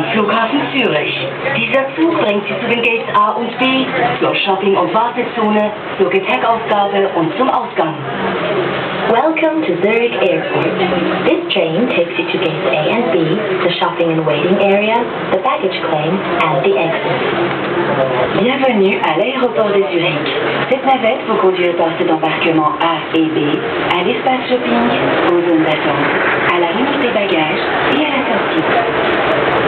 am Flughafen Zürich. Dieser Zug bringt Sie zu den Gates A und B, zur Shopping- und Wartezone, zur Gepäckausgabe und zum Ausgang. Welcome to Zurich Airport. This train takes you to gates A and B, the shopping and waiting area, the baggage claim, and the exit. Bienvenue à l'aéroport de Zurich. Cette navette vous conduit au poste d'embarquement A et B, à l'espace shopping, aux zones d'attente, à la remise des bagages et à la sortie.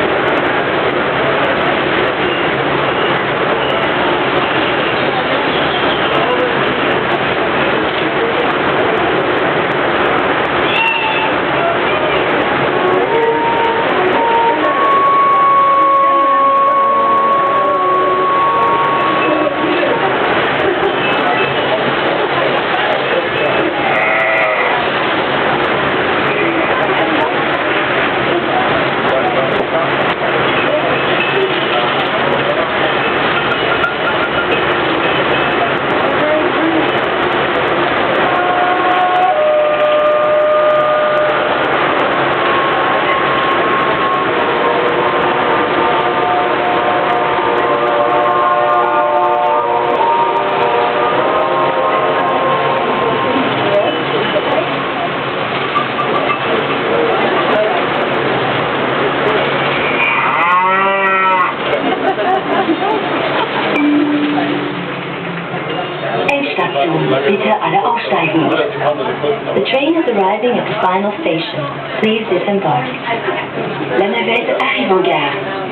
Endstation. Bitte alle aussteigen. The train is arriving at the final station. Please disembark. La navette arrive en gare.